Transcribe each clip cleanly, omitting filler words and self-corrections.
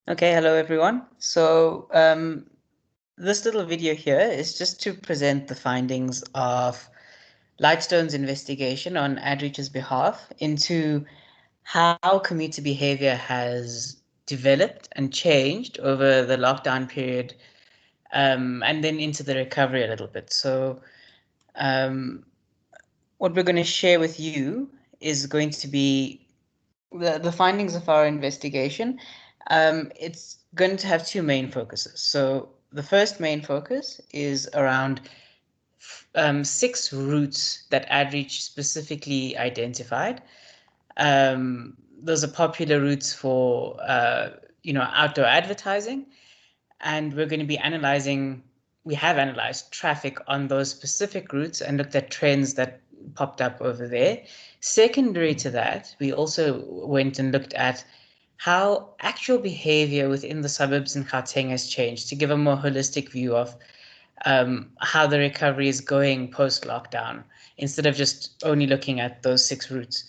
Okay, hello everyone. This little video here is just to present the findings of Lightstone's investigation on ADreach's behalf into how commuter behavior has developed and changed over the lockdown period, and then into the recovery a little bit. Um, what we're going to share with you is going to be the findings of our investigation. It's going to have two main focuses. So the first main focus is around six routes that AdReach specifically identified. Those are popular routes for outdoor advertising, and we're going to be analyzing. We have analyzed traffic on those specific routes and looked at trends that popped up over there. Secondary to that, we also went and looked at how actual behavior within the suburbs in Gauteng has changed to give a more holistic view of how the recovery is going post-lockdown, instead of just only looking at those six routes.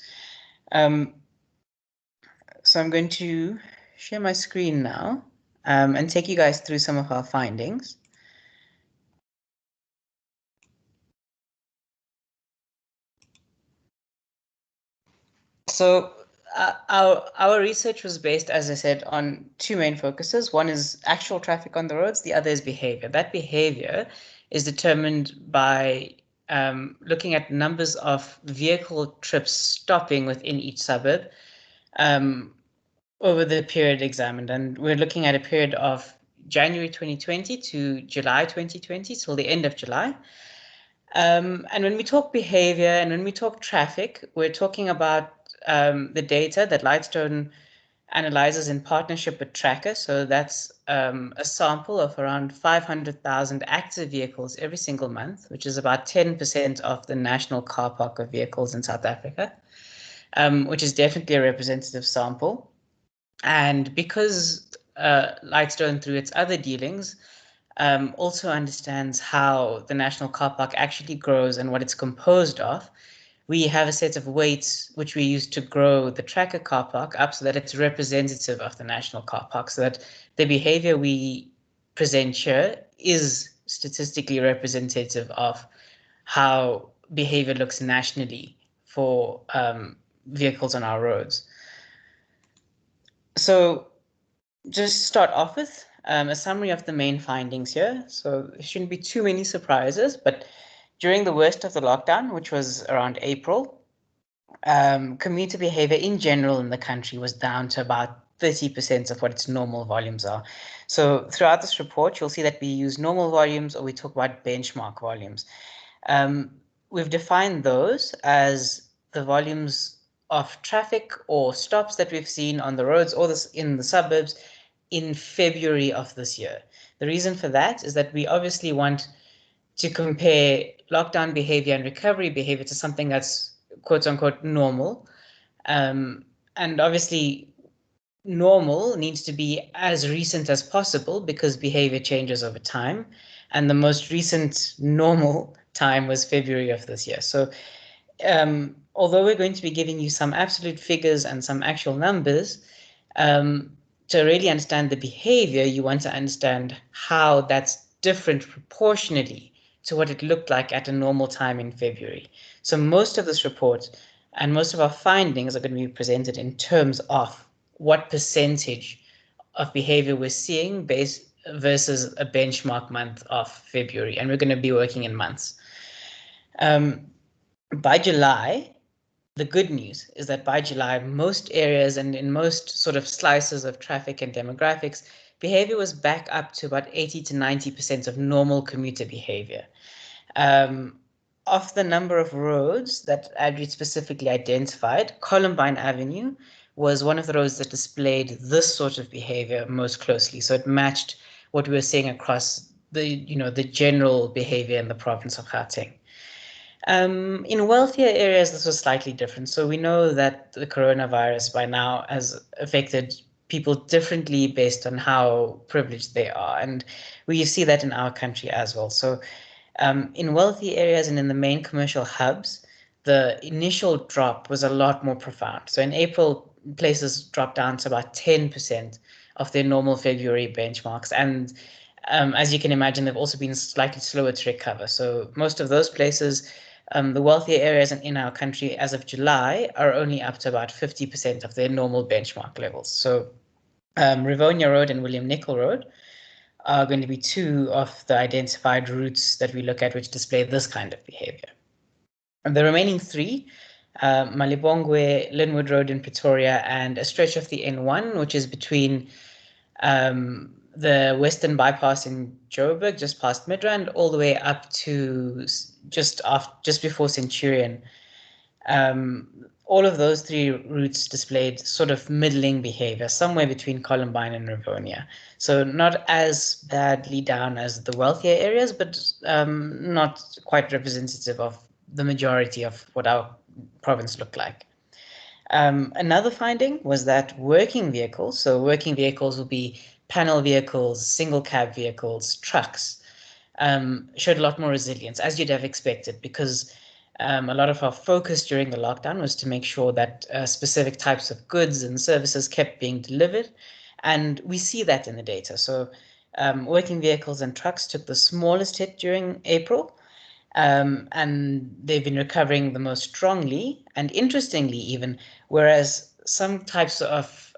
So I'm going to share my screen now and take you guys through some of our findings. So our research was based, as I said, on two main focuses. One is actual traffic on the roads, the other is behavior. That behavior is determined by looking at numbers of vehicle trips stopping within each suburb over the period examined. And we're looking at a period of January 2020 to July 2020, till the end of July. And when we talk behavior and when we talk traffic, we're talking about the data that Lightstone analyzes in partnership with Tracker. So that's a sample of around 500,000 active vehicles every single month, which is about 10% of the national car park of vehicles in South Africa, which is definitely a representative sample. And because Lightstone, through its other dealings, also understands how the national car park actually grows and what it's composed of, we have a set of weights which we use to grow the tracker car park up so that it's representative of the national car park, so that the behavior we present here is statistically representative of how behavior looks nationally for vehicles on our roads. So just start off with a summary of the main findings here. So there shouldn't be too many surprises, but during the worst of the lockdown, which was around April, commuter behavior in general in the country was down to about 30% of what its normal volumes are. So throughout this report, you'll see that we use normal volumes or we talk about benchmark volumes. We've defined those as the volumes of traffic or stops that we've seen on the roads or in the suburbs in February of this year. The reason for that is that we obviously want to compare lockdown behavior and recovery behavior to something that's quote unquote normal. And obviously, normal needs to be as recent as possible because behavior changes over time. And the most recent normal time was February of this year. So although we're going to be giving you some absolute figures and some actual numbers, to really understand the behavior, you want to understand how that's different proportionally to what it looked like at a normal time in February. So most of this report and most of our findings are going to be presented in terms of what percentage of behavior we're seeing based versus a benchmark month of February. And we're going to be working in months. By July, the good news is that by July, most areas and in most sort of slices of traffic and demographics, behavior was back up to about 80 to 90% of normal commuter behavior. Of the number of roads that ADreach specifically identified, Columbine Avenue was one of the roads that displayed this sort of behavior most closely. So it matched what we were seeing across the general behavior in the province of Gauteng. In wealthier areas, this was slightly different. So we know that the coronavirus by now has affected people differently based on how privileged they are. And we see that in our country as well. So in wealthy areas and in the main commercial hubs, the initial drop was a lot more profound. So in April, places dropped down to about 10% of their normal February benchmarks. And as you can imagine, they've also been slightly slower to recover. So most of those places, the wealthier areas in our country as of July are only up to about 50% of their normal benchmark levels. So Rivonia Road and William Nicol Road are going to be two of the identified routes that we look at which display this kind of behavior. And the remaining three, Malibongwe, Linwood Road in Pretoria, and a stretch of the N1, which is between the Western Bypass in Joburg, just past Midrand, all the way up to just before Centurion. All of those three routes displayed sort of middling behavior, somewhere between Columbine and Rivonia. So not as badly down as the wealthier areas, but not quite representative of the majority of what our province looked like. Another finding was that working vehicles, so working vehicles will be panel vehicles, single cab vehicles, trucks, showed a lot more resilience, as you'd have expected, because a lot of our focus during the lockdown was to make sure that specific types of goods and services kept being delivered. And we see that in the data. So working vehicles and trucks took the smallest hit during April, and they've been recovering the most strongly. And interestingly, even, whereas some types of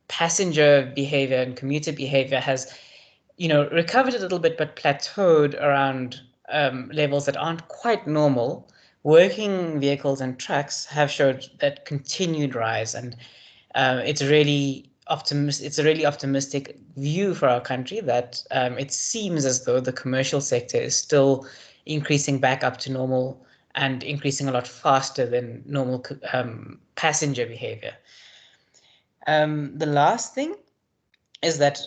passenger behavior and commuter behavior has recovered a little bit, but plateaued around levels that aren't quite normal, working vehicles and trucks have showed that continued rise, and it's a really optimistic view for our country that it seems as though the commercial sector is still increasing back up to normal and increasing a lot faster than normal passenger behavior. The last thing is that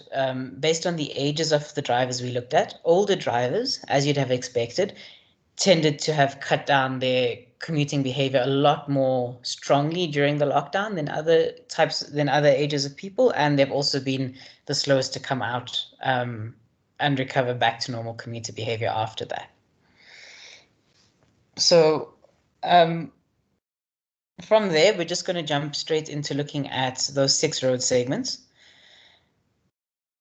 based on the ages of the drivers we looked at, older drivers, as you'd have expected, tended to have cut down their commuting behavior a lot more strongly during the lockdown than other ages of people, and they've also been the slowest to come out and recover back to normal commuter behavior after that. So from there, we're just going to jump straight into looking at those 6 road segments.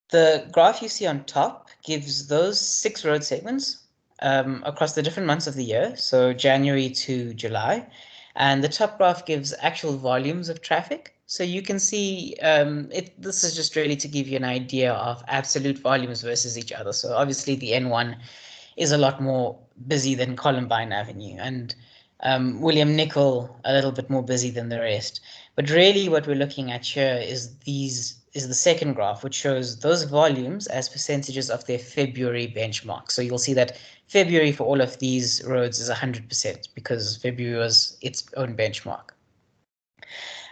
The graph you see on top gives those 6 road segments across the different months of the year, so January to July. And the top graph gives actual volumes of traffic. So you can see this is just really to give you an idea of absolute volumes versus each other. So obviously the N1 is a lot more busy than Columbine Avenue, and William Nicol a little bit more busy than the rest. But really what we're looking at here is the second graph, which shows those volumes as percentages of their February benchmark. So you'll see that February for all of these roads is 100% because February was its own benchmark.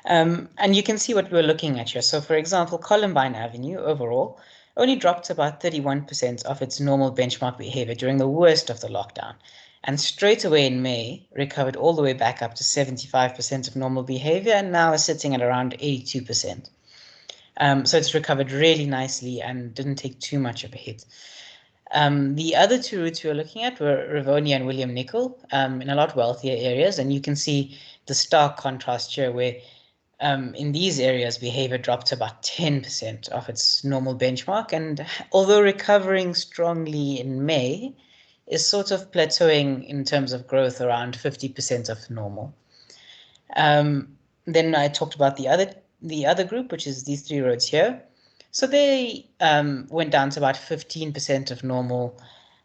And you can see what we're looking at here. So for example, Columbine Avenue overall only dropped about 31% of its normal benchmark behavior during the worst of the lockdown. And straight away in May, recovered all the way back up to 75% of normal behavior, and now is sitting at around 82%. So it's recovered really nicely and didn't take too much of a hit. The other 2 routes we were looking at were Rivonia and William Nicol in a lot wealthier areas, and you can see the stark contrast here where in these areas behavior dropped to about 10% of its normal benchmark, and although recovering strongly in May, is sort of plateauing in terms of growth around 50% of normal. Then I talked about the other group, which is these 3 roads here. So they went down to about 15% of normal,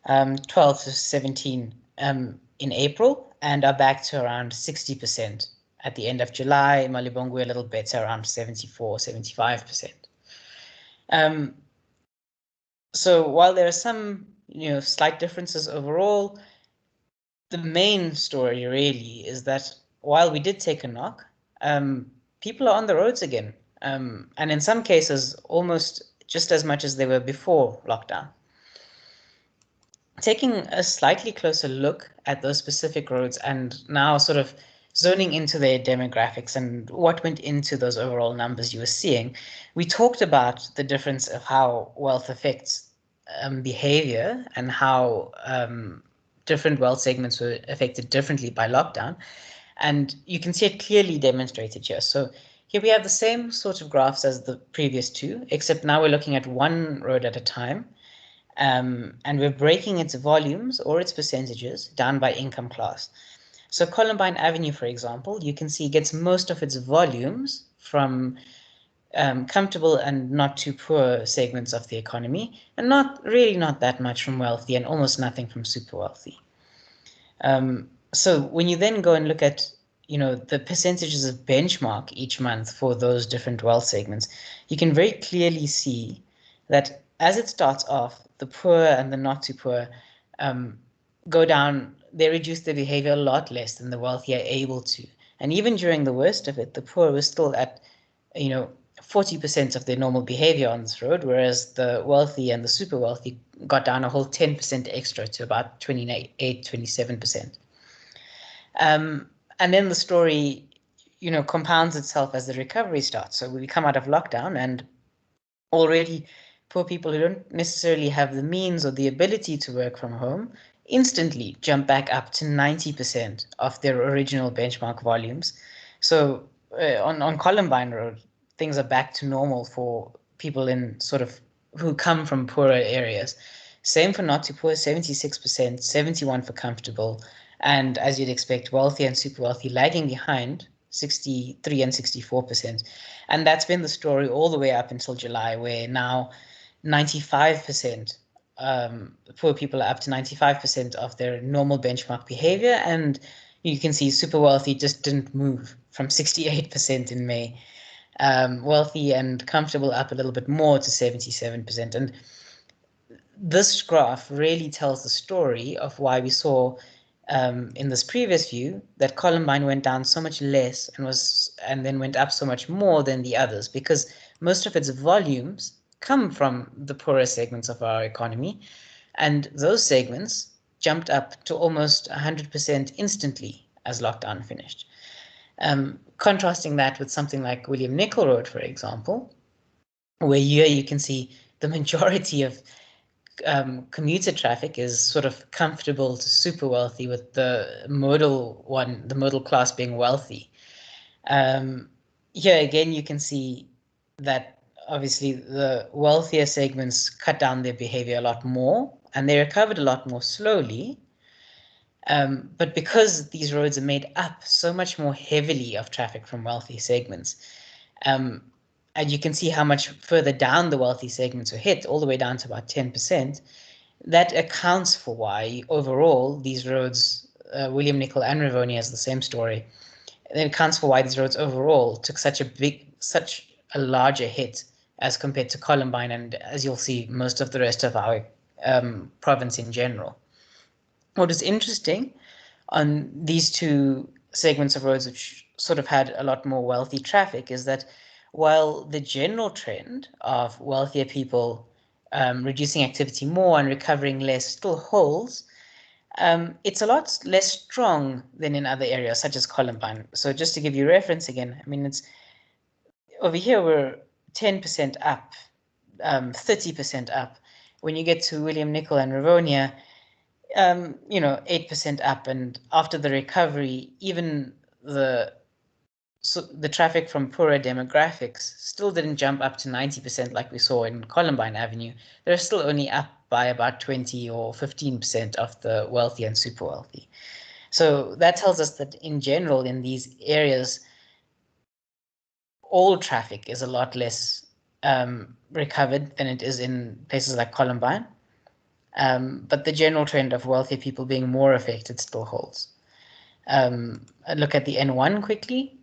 12 to 17 in April, and are back to around 60% at the end of July. Malibongwe a little better, around 74, 75%. So while there are some slight differences overall, the main story really is that while we did take a knock, people are on the roads again, and in some cases almost just as much as they were before lockdown. Taking a slightly closer look at those specific roads and now sort of zoning into their demographics and what went into those overall numbers you were seeing, we talked about the difference of how wealth affects behavior and how different wealth segments were affected differently by lockdown. And you can see it clearly demonstrated here. So Here we have the same sort of graphs as the previous two, except now we're looking at one road at a time, and we're breaking its volumes or its percentages down by income class. So Columbine Avenue, for example, you can see gets most of its volumes from comfortable and not too poor segments of the economy, and not that much from wealthy and almost nothing from super wealthy. So when you then go and look at the percentages of benchmark each month for those different wealth segments, you can very clearly see that as it starts off, the poor and the not too poor go down. They reduce their behavior a lot less than the wealthy are able to. And even during the worst of it, the poor were still at 40% of their normal behavior on this road, whereas the wealthy and the super wealthy got down a whole 10% extra to about 28, 27%. And then the story, compounds itself as the recovery starts. So we come out of lockdown, and already poor people who don't necessarily have the means or the ability to work from home instantly jump back up to 90% of their original benchmark volumes. So on Columbine Road, things are back to normal for people in sort of who come from poorer areas. Same for not too poor, 76%, 71% for comfortable, and as you'd expect, wealthy and super wealthy lagging behind, 63% and 64%. And that's been the story all the way up until July, where now 95%, poor people are up to 95% of their normal benchmark behavior. And you can see super wealthy just didn't move from 68% in May. Wealthy and comfortable up a little bit more to 77%. And this graph really tells the story of why we saw in this previous view that Columbine went down so much less and then went up so much more than the others, because most of its volumes come from the poorer segments of our economy, and those segments jumped up to almost 100% instantly as lockdown finished. Contrasting that with something like William Nicol Road, for example, where here you can see the majority of commuter traffic is sort of comfortable to super wealthy, with the modal class being wealthy. Here again, you can see that obviously the wealthier segments cut down their behavior a lot more, and they recovered a lot more slowly. But because these roads are made up so much more heavily of traffic from wealthy segments, and you can see how much further down the wealthy segments were hit, all the way down to about 10%. That accounts for why overall these roads, William Nicol and Rivonia has the same story. It accounts for why these roads overall took such a larger hit as compared to Columbine, and as you'll see, most of the rest of our province in general. What is interesting on these two segments of roads, which sort of had a lot more wealthy traffic, is that while the general trend of wealthier people reducing activity more and recovering less still holds, it's a lot less strong than in other areas such as Columbine. So just to give you reference again, I mean, it's over here we're 10% up, 30% up. When you get to William Nicol and Rivonia, 8% up, and after the recovery, even the traffic from poorer demographics still didn't jump up to 90% like we saw in Columbine Avenue. They're still only up by about 20 or 15% of the wealthy and super wealthy. So that tells us that in general, in these areas, all traffic is a lot less recovered than it is in places like Columbine. But the general trend of wealthy people being more affected still holds. Look at the N1 quickly,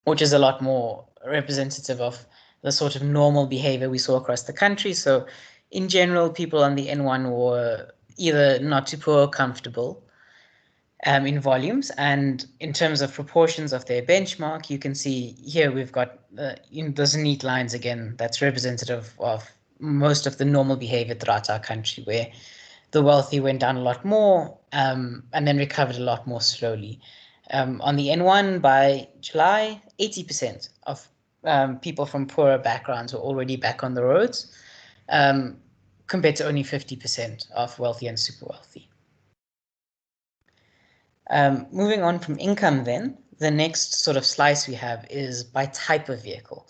which is a lot more representative of the sort of normal behavior we saw across the country. So in general, people on the N1 were either not too poor or comfortable in volumes. And in terms of proportions of their benchmark, you can see here we've got those neat lines again, that's representative of most of the normal behavior throughout our country, where the wealthy went down a lot more and then recovered a lot more slowly. On the N1 by July, 80% of people from poorer backgrounds were already back on the roads, compared to only 50% of wealthy and super wealthy. Moving on from income then, the next sort of slice we have is by type of vehicle.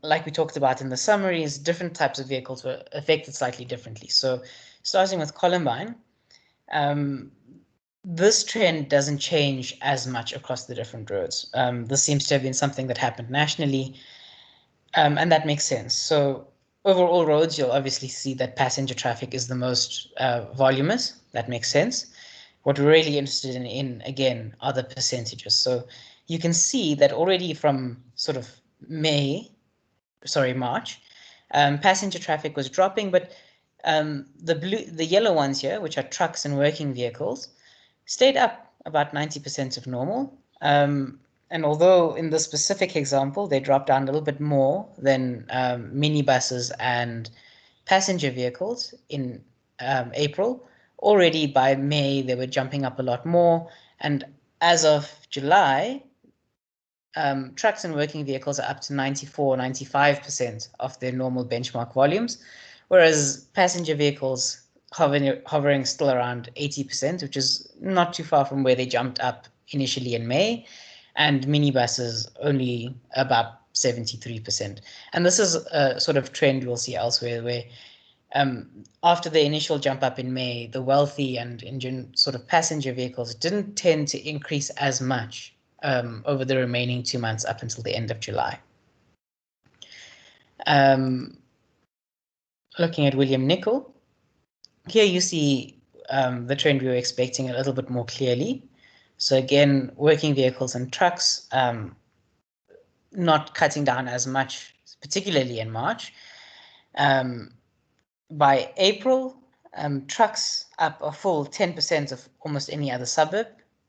Like we talked about in the summaries, different types of vehicles were affected slightly differently. So starting with Columbine, this trend doesn't change as much across the different roads. This seems to have been something that happened nationally, and that makes sense. So over all roads, you'll obviously see that passenger traffic is the most voluminous. That makes sense. What we're really interested in again, are the percentages. So you can see that already from sort of March, passenger traffic was dropping, but the yellow ones here, which are trucks and working vehicles, stayed up about 90% of normal. And although in the specific example, they dropped down a little bit more than minibuses and passenger vehicles in April, already by May, they were jumping up a lot more. And as of July, trucks and working vehicles are up to 94, 95% of their normal benchmark volumes, whereas passenger vehicles hovering still around 80%, which is not too far from where they jumped up initially in May, and minibuses only about 73%. And this is a sort of trend we'll see elsewhere, where after the initial jump up in May, the wealthy and engine sort of passenger vehicles didn't tend to increase as much over the remaining 2 months up until the end of July. Looking at William Nickel, here you see the trend we were expecting a little bit more clearly. So again, working vehicles and trucks not cutting down as much, particularly in March. By April, trucks up a full 10% of almost any other suburb.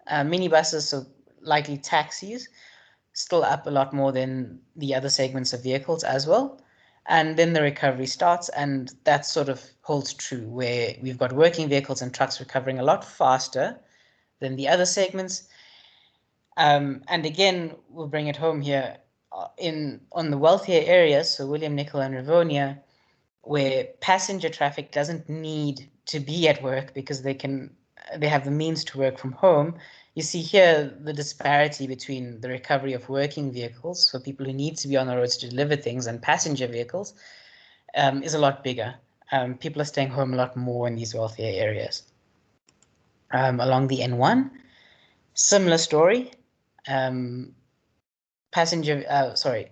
Minibuses, so likely taxis, still up a lot more than the other segments of vehicles as well. And then the recovery starts, and that sort of holds true, where we've got working vehicles and trucks recovering a lot faster than the other segments. And again, we'll bring it home here on the wealthier areas, so William Nickel and Rivonia, where passenger traffic doesn't need to be at work because they have the means to work from home. You see here the disparity between the recovery of working vehicles, for people who need to be on the roads to deliver things, and passenger vehicles is a lot bigger. People are staying home a lot more in these wealthier areas. Along the N1, similar story.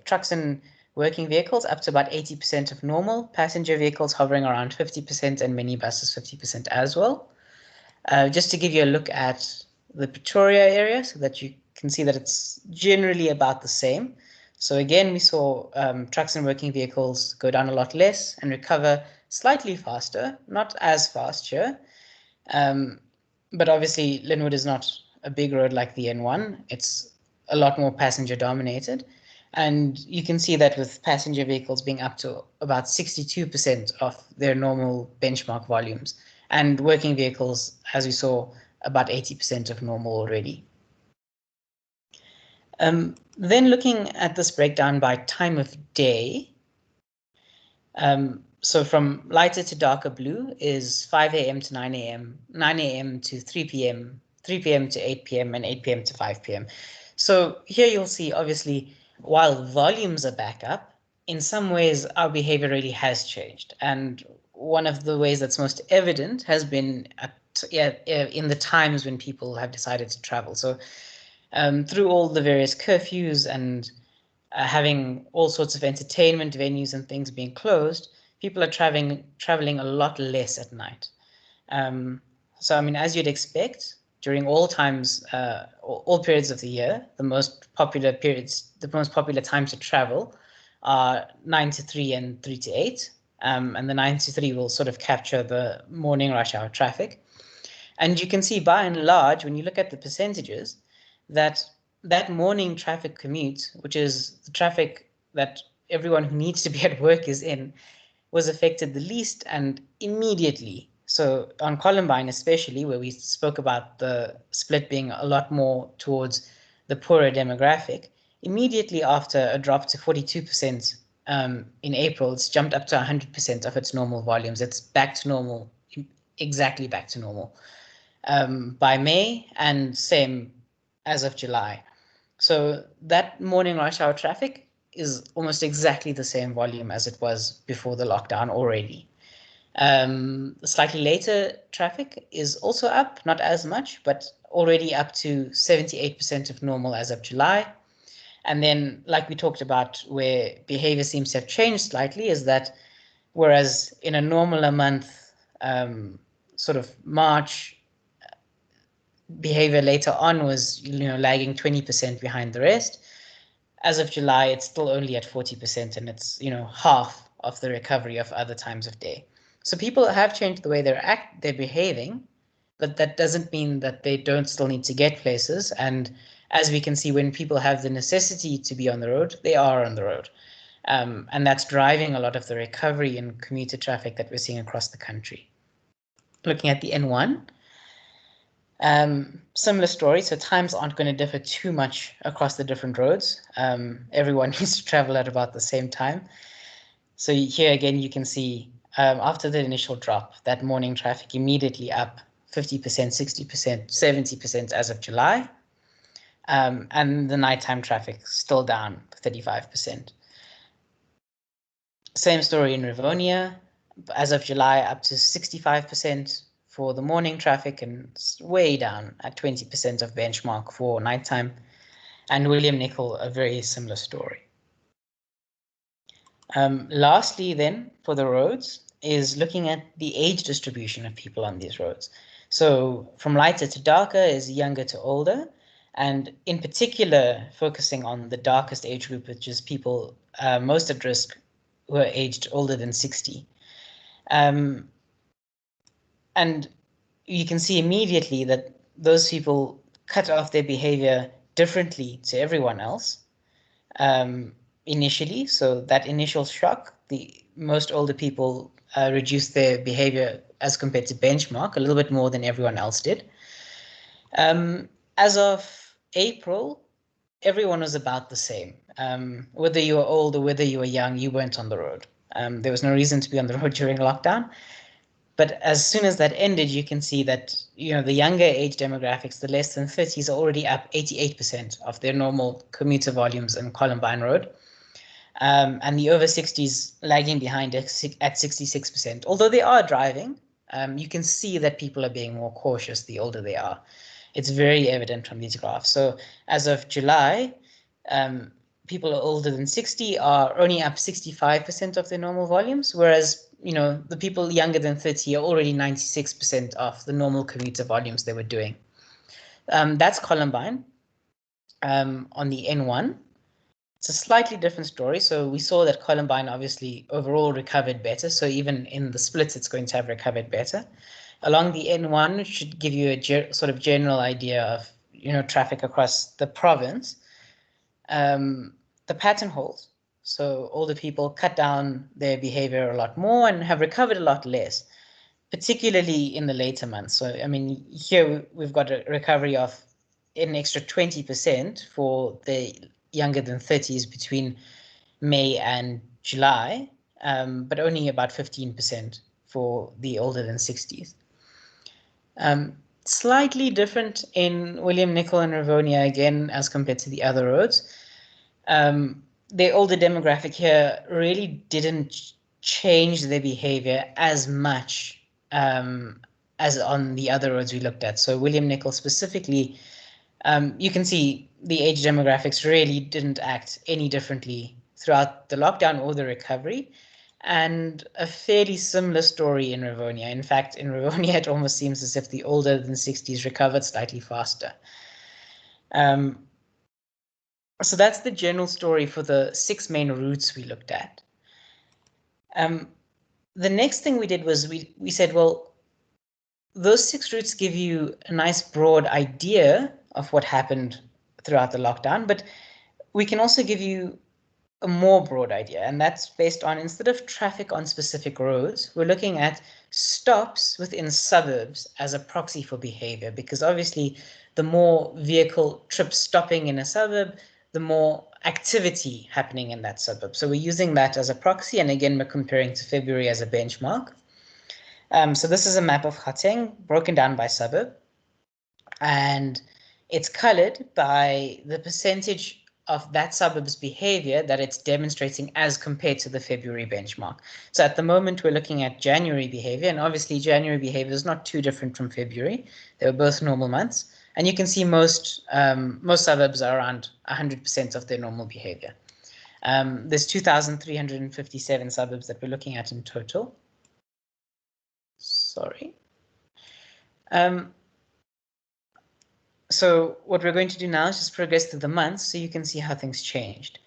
Trucks and working vehicles up to about 80% of normal, passenger vehicles hovering around 50%, and minibuses 50% as well. Just to give you a look at the Pretoria area so that you can see that it's generally about the same. So again, we saw trucks and working vehicles go down a lot less and recover slightly faster, not as fast here. But obviously, Linwood is not a big road like the N1. It's a lot more passenger dominated. And you can see that with passenger vehicles being up to about 62% of their normal benchmark volumes, and working vehicles, as we saw, about 80% of normal already. Then looking at this breakdown by time of day, so from lighter to darker blue is 5 a.m. to 9 a.m., 9 a.m. to 3 p.m., 3 p.m. to 8 p.m., and 8 p.m. to 5 p.m. So here you'll see, obviously, while volumes are back up, in some ways our behavior really has changed. And one of the ways that's most evident has been in the times when people have decided to travel. So through all the various curfews and having all sorts of entertainment venues and things being closed, people are traveling a lot less at night. So I mean, as you'd expect, during all times, all periods of the year, the most popular times to travel are 9 to 3 and 3 to 8. And the 9 to 3 will sort of capture the morning rush hour traffic. And you can see by and large, when you look at the percentages, that morning traffic commute, which is the traffic that everyone who needs to be at work is in, was affected the least and immediately. So on Columbine especially, where we spoke about the split being a lot more towards the poorer demographic, immediately after a drop to 42% in April, it's jumped up to 100% of its normal volumes. It's back to normal, exactly back to normal by May, and same as of July. So that morning rush hour traffic is almost exactly the same volume as it was before the lockdown already. Slightly later traffic is also up, not as much, but already up to 78% of normal as of July. And then, like we talked about, where behavior seems to have changed slightly is that whereas in a normal month, sort of March, behavior later on was lagging 20% behind the rest. As of July, it's still only at 40%, and it's half of the recovery of other times of day. So people have changed the way they're behaving, but that doesn't mean that they don't still need to get places. And as we can see, when people have the necessity to be on the road, they are on the road. And that's driving a lot of the recovery in commuter traffic that we're seeing across the country. Looking at the N1, similar story. So times aren't going to differ too much across the different roads. Everyone needs to travel at about the same time. So here again, you can see after the initial drop, that morning traffic immediately up 50%, 60%, 70% as of July. And the nighttime traffic still down 35%. Same story in Rivonia, as of July up to 65% for the morning traffic and way down at 20% of benchmark for nighttime. And William Nickel, a very similar story. Lastly then, for the roads, is looking at the age distribution of people on these roads. So from lighter to darker is younger to older, and in particular focusing on the darkest age group, which is people most at risk who are aged older than 60. And you can see immediately that those people cut off their behavior differently to everyone else initially. So that initial shock, the most older people reduced their behavior as compared to benchmark a little bit more than everyone else did. As of April, everyone was about the same. Whether you were old or whether you were young, you weren't on the road. There was no reason to be on the road during lockdown. But as soon as that ended, you can see that the younger age demographics, the less than 30s, are already up 88% of their normal commuter volumes in Columbine Road. And the over 60s lagging behind at 66%. Although they are driving, you can see that people are being more cautious the older they are. It's very evident from these graphs. So as of July, people older than 60 are only up 65% of their normal volumes, whereas the people younger than 30 are already 96% of the normal commuter volumes they were doing. That's Columbine. On the N1, it's a slightly different story. So we saw that Columbine obviously overall recovered better. So even in the splits, it's going to have recovered better. Along the N1, it should give you a sort of general idea of traffic across the province. The pattern holds. So older people cut down their behavior a lot more and have recovered a lot less, particularly in the later months. So I mean, here we've got a recovery of an extra 20% for the younger than 30s between May and July, but only about 15% for the older than 60s. Slightly different in William Nickel and Rivonia again as compared to the other roads. The older demographic here really didn't change their behavior as much as on the other roads we looked at. So William Nickel specifically, you can see the age demographics really didn't act any differently throughout the lockdown or the recovery. And a fairly similar story in Rivonia. In fact, in Rivonia, it almost seems as if the older than 60s recovered slightly faster. So that's the general story for the 6 main routes we looked at. The next thing we did was we said, well, those 6 routes give you a nice broad idea of what happened throughout the lockdown, but we can also give you a more broad idea, and that's based on, instead of traffic on specific roads, we're looking at stops within suburbs as a proxy for behavior, because obviously the more vehicle trips stopping in a suburb, the more activity happening in that suburb. So we're using that as a proxy, and again, we're comparing to February as a benchmark. So this is a map of Gauteng broken down by suburb, and It's colored by the percentage of that suburb's behavior that it's demonstrating as compared to the February benchmark. So at the moment, we're looking at January behavior, and obviously January behavior is not too different from February. They were both normal months. And you can see most suburbs are around 100% of their normal behavior. There's 2,357 suburbs that we're looking at in total. Sorry. So what we're going to do now is just progress through the months so you can see how things changed.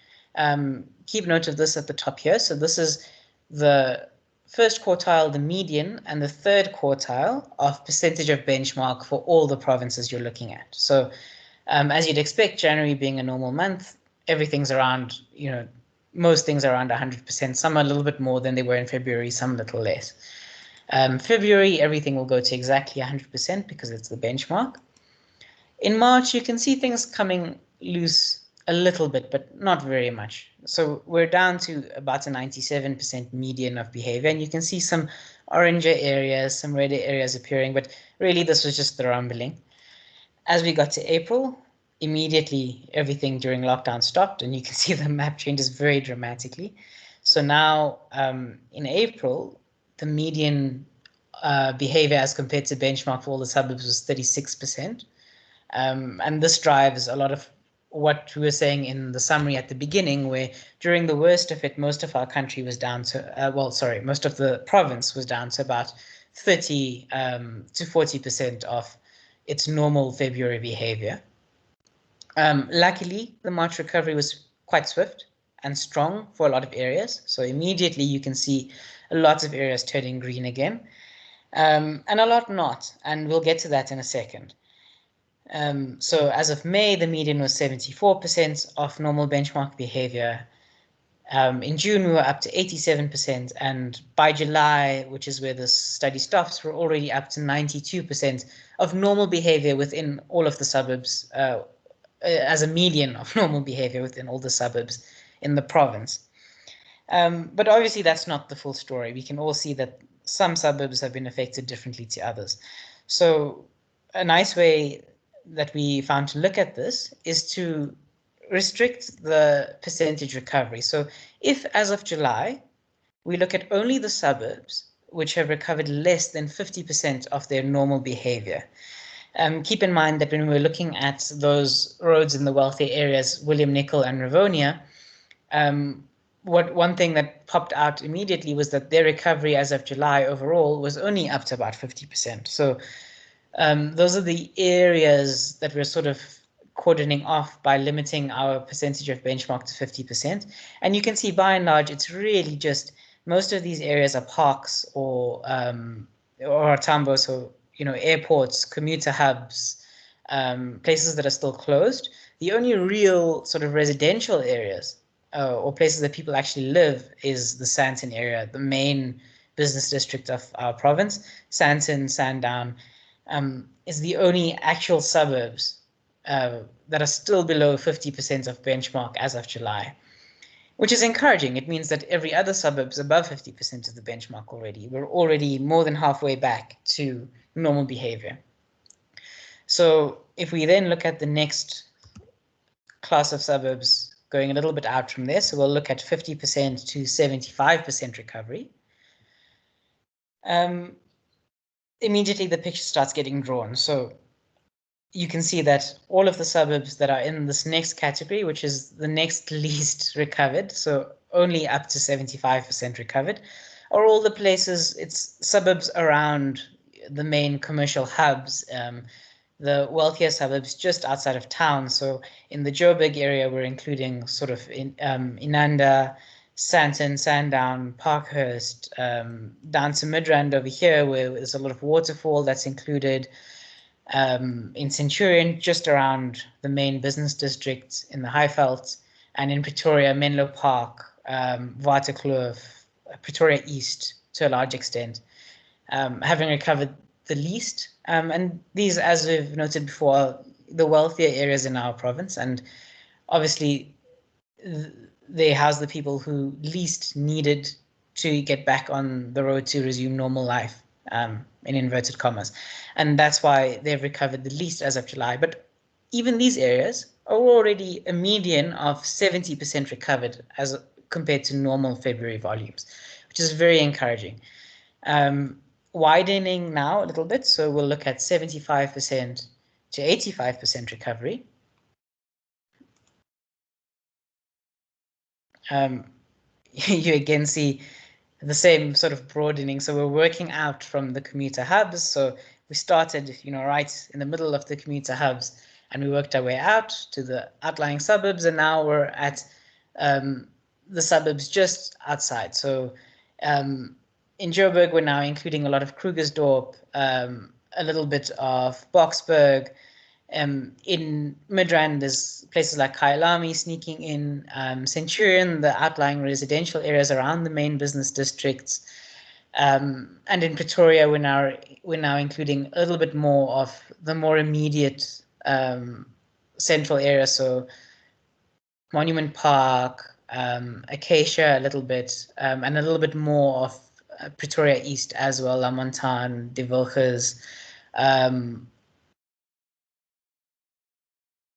Keep note of this at the top here. So this is the first quartile, the median, and the third quartile of percentage of benchmark for all the provinces you're looking at. So as you'd expect, January being a normal month, everything's around, most things are around 100%. Some are a little bit more than they were in February, some a little less. February, everything will go to exactly 100% because it's the benchmark. In March, you can see things coming loose a little bit, but not very much. So we're down to about a 97% median of behavior, and you can see some oranger areas, some redder areas appearing, but really this was just the rumbling. As we got to April, immediately everything during lockdown stopped, and you can see the map changes very dramatically. So now in April, the median behavior as compared to benchmark for all the suburbs was 36%. And this drives a lot of what we were saying in the summary at the beginning, where during the worst of it, most of our country was down to, most of the province was down to about 30 to 40% of its normal February behavior. Luckily, the March recovery was quite swift and strong for a lot of areas. So immediately you can see a lot of areas turning green again, and a lot not. And we'll get to that in a second. So as of May, the median was 74% of normal benchmark behavior. In June, we were up to 87%, and by July, which is where the study stops, we're already up to 92% of normal behavior within all of the suburbs, as a median of normal behavior within all the suburbs in the province. But obviously, that's not the full story. We can all see that some suburbs have been affected differently to others. So a nice way that we found to look at this is to restrict the percentage recovery. So if, as of July, we look at only the suburbs which have recovered less than 50% of their normal behavior, keep in mind that when we're looking at those roads in the wealthier areas, William Nicol and Rivonia, one thing that popped out immediately was that their recovery as of July overall was only up to about 50%. So those are the areas that we're sort of cordoning off by limiting our percentage of benchmark to 50%. And you can see by and large, it's really just most of these areas are parks or tambo, so airports, commuter hubs, places that are still closed. The only real sort of residential areas or places that people actually live is the Sandton area, the main business district of our province. Sandton, Sandown is the only actual suburbs that are still below 50% of benchmark as of July, which is encouraging. It means that every other suburb is above 50% of the benchmark already. We're already more than halfway back to normal behavior. So if we then look at the next class of suburbs going a little bit out from there, so we'll look at 50% to 75% recovery. Immediately the picture starts getting drawn. So you can see that all of the suburbs that are in this next category, which is the next least recovered, so only up to 75% recovered, are all the places, it's suburbs around the main commercial hubs, the wealthier suburbs just outside of town. So in the Joburg area, we're including sort of Inanda, Sandton, Sandown, Parkhurst, down to Midrand over here, where there's a lot of waterfall that's included. In Centurion, just around the main business district in the Highveld, and in Pretoria, Menlo Park, Waterkloof, Pretoria East to a large extent, having recovered the least. And these, as we've noted before, are the wealthier areas in our province, and obviously they house the people who least needed to get back on the road to resume normal life, in inverted commas. And that's why they've recovered the least as of July. But even these areas are already a median of 70% recovered as compared to normal February volumes, which is very encouraging. Widening now a little bit, so we'll look at 75% to 85% recovery. You again see the same sort of broadening. So we're working out from the commuter hubs. So we started, right in the middle of the commuter hubs, and we worked our way out to the outlying suburbs, and now we're at the suburbs just outside. So in Joburg, we're now including a lot of Krugersdorp, a little bit of Boksburg. In Midrand, there's places like Kyalami sneaking in, Centurion, the outlying residential areas around the main business districts. And in Pretoria, we're now including a little bit more of the more immediate central area. So Monument Park, Acacia a little bit, and a little bit more of Pretoria East as well, La Montagne, De Villiers,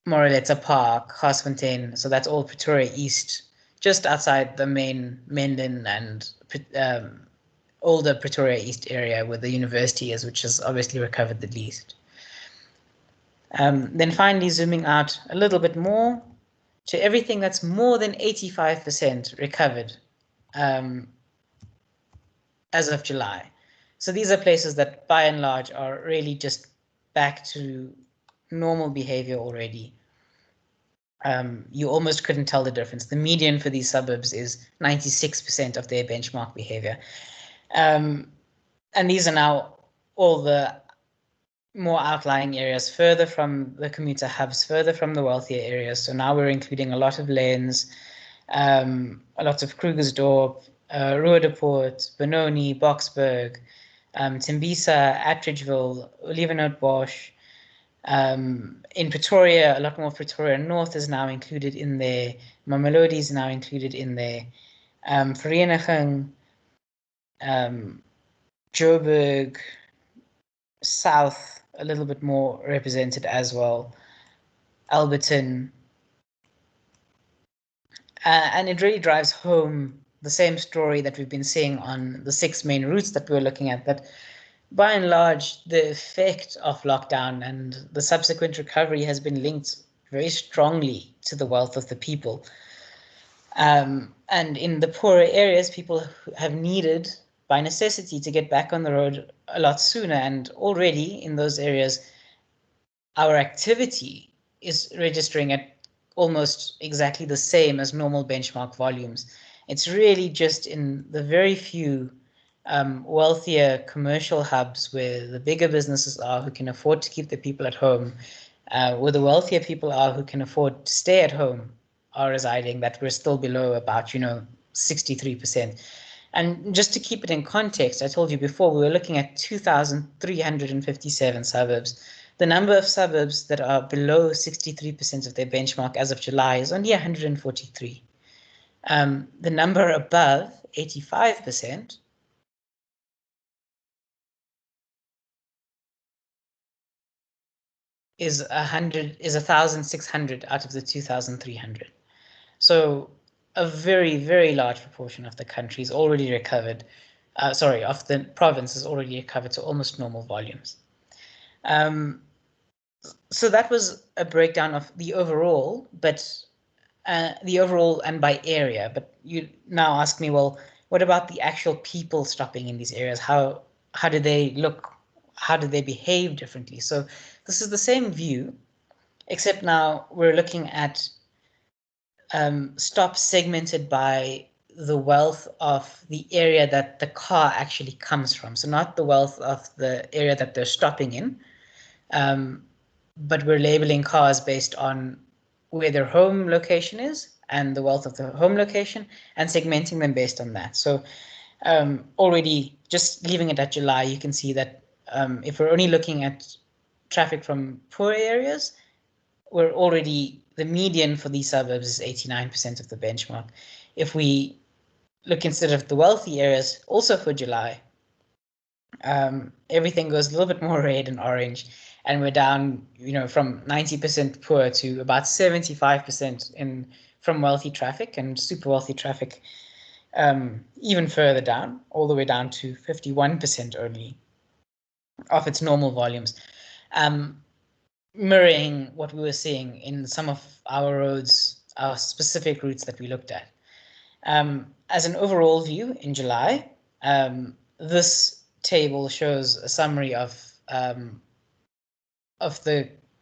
Moreletta Park, Garsfontein. So that's all Pretoria East, just outside the main Menden and older Pretoria East area where the university is, which has obviously recovered the least. Then finally zooming out a little bit more to everything that's more than 85% recovered as of July. So these are places that by and large are really just back to normal behavior already. You almost couldn't tell the difference. The median for these suburbs is 96% of their benchmark behavior. And these are now all the more outlying areas, further from the commuter hubs, further from the wealthier areas. So now we're including a lot of Lens, a lot of Krugersdorp, Roodepoort, Benoni, Boksburg, Tembisa, Attridgeville, Olivenhout-Bosch. In Pretoria, a lot more of Pretoria North is now included in there. Mamelodi is now included in there. Vereniging, Joburg, South, a little bit more represented as well. Alberton. And it really drives home the same story that we've been seeing on the 6 main routes that we're looking at, that by and large, the effect of lockdown and the subsequent recovery has been linked very strongly to the wealth of the people. And in the poorer areas, people have needed, by necessity, to get back on the road a lot sooner. And already in those areas, our activity is registering at almost exactly the same as normal benchmark volumes. It's really just in the very few wealthier commercial hubs where the bigger businesses are who can afford to keep the people at home, where the wealthier people are who can afford to stay at home are residing, that we're still below about 63%. And just to keep it in context, I told you before we were looking at 2,357 suburbs. The number of suburbs that are below 63% of their benchmark as of July is only 143. The number above 85% is 1,600 out of the 2,300. So a very, very large proportion of the country is already recovered. Of the province is already recovered to almost normal volumes. So that was a breakdown of the overall, but the overall and by area. But you now ask me, well, what about the actual people stopping in these areas? How do they look? How do they behave differently? So this is the same view, except now we're looking at stops segmented by the wealth of the area that the car actually comes from. So not the wealth of the area that they're stopping in, but we're labeling cars based on where their home location is and the wealth of the home location, and segmenting them based on that. So already just leaving it at July, you can see that if we're only looking at traffic from poor areas, we're already, the median for these suburbs is 89% of the benchmark. If we look instead of the wealthy areas, also for July, everything goes a little bit more red and orange, and we're down, from 90% poor to about 75% from wealthy traffic, and super wealthy traffic even further down, all the way down to 51% only of its normal volumes, mirroring what we were seeing in some of our roads, our specific routes that we looked at. As an overall view in July, this table shows a summary of the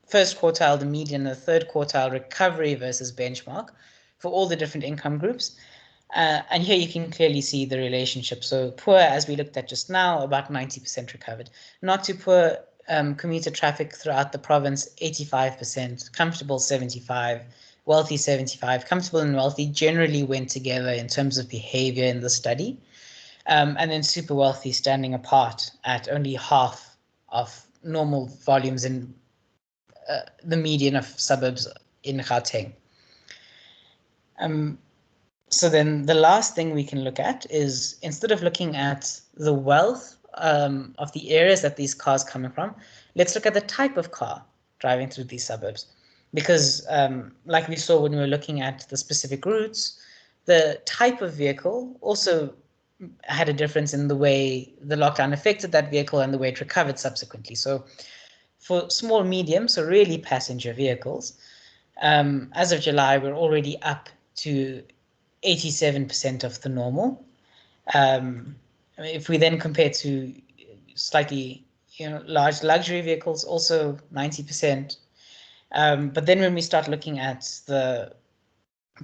first quartile, the median, and the third quartile recovery versus benchmark for all the different income groups. And here you can clearly see the relationship. So poor, as we looked at just now, about 90% recovered. Not too poor, commuter traffic throughout the province, 85%, comfortable 75%, wealthy 75%. Comfortable and wealthy generally went together in terms of behavior in the study. And then super wealthy standing apart at only half of normal volumes in the median of suburbs in Gauteng. So then the last thing we can look at is, instead of looking at the wealth of the areas that these cars coming from, let's look at the type of car driving through these suburbs. Because like we saw when we were looking at the specific routes, the type of vehicle also had a difference in the way the lockdown affected that vehicle and the way it recovered subsequently. So for small, medium, so really passenger vehicles, as of July, we're already up to 87% of the normal. If we then compare to slightly, large luxury vehicles, also 90%. But then when we start looking at the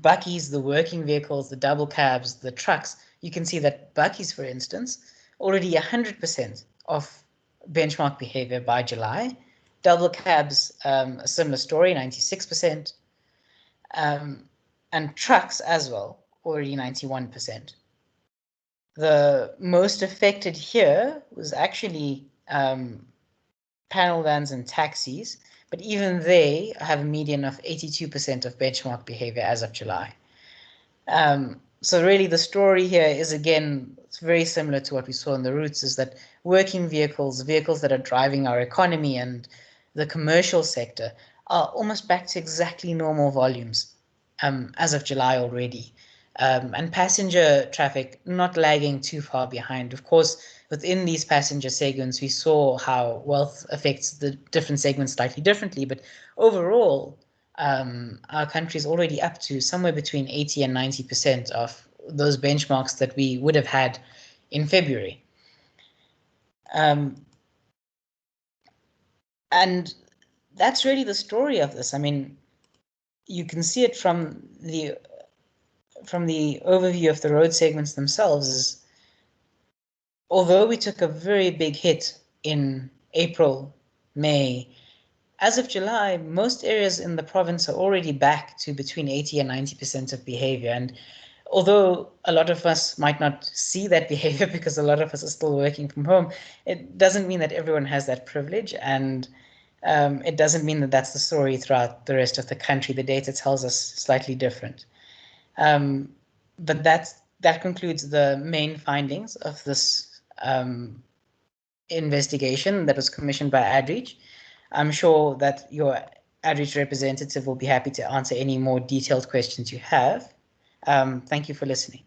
buckies, the working vehicles, the double cabs, the trucks, you can see that buckies, for instance, already 100% of benchmark behavior by July. Double cabs, a similar story, 96%. And trucks as well, already 91%. The most affected here was actually panel vans and taxis, but even they have a median of 82% of benchmark behavior as of July. So really the story here is, again, it's very similar to what we saw in the routes, is that working vehicles that are driving our economy and the commercial sector, are almost back to exactly normal volumes as of July already. And passenger traffic not lagging too far behind. Of course, within these passenger segments, we saw how wealth affects the different segments slightly differently, but overall, our country is already up to somewhere between 80 and 90% of those benchmarks that we would have had in February. And that's really the story of this. I mean, you can see it from the overview of the road segments themselves. Is, although we took a very big hit in April, May, as of July, most areas in the province are already back to between 80 and 90% of behavior. And although a lot of us might not see that behavior because a lot of us are still working from home, it doesn't mean that everyone has that privilege. And it doesn't mean that that's the story throughout the rest of the country. The data tells us slightly different. But that concludes the main findings of this investigation that was commissioned by ADreach. I'm sure that your ADreach representative will be happy to answer any more detailed questions you have. Thank you for listening.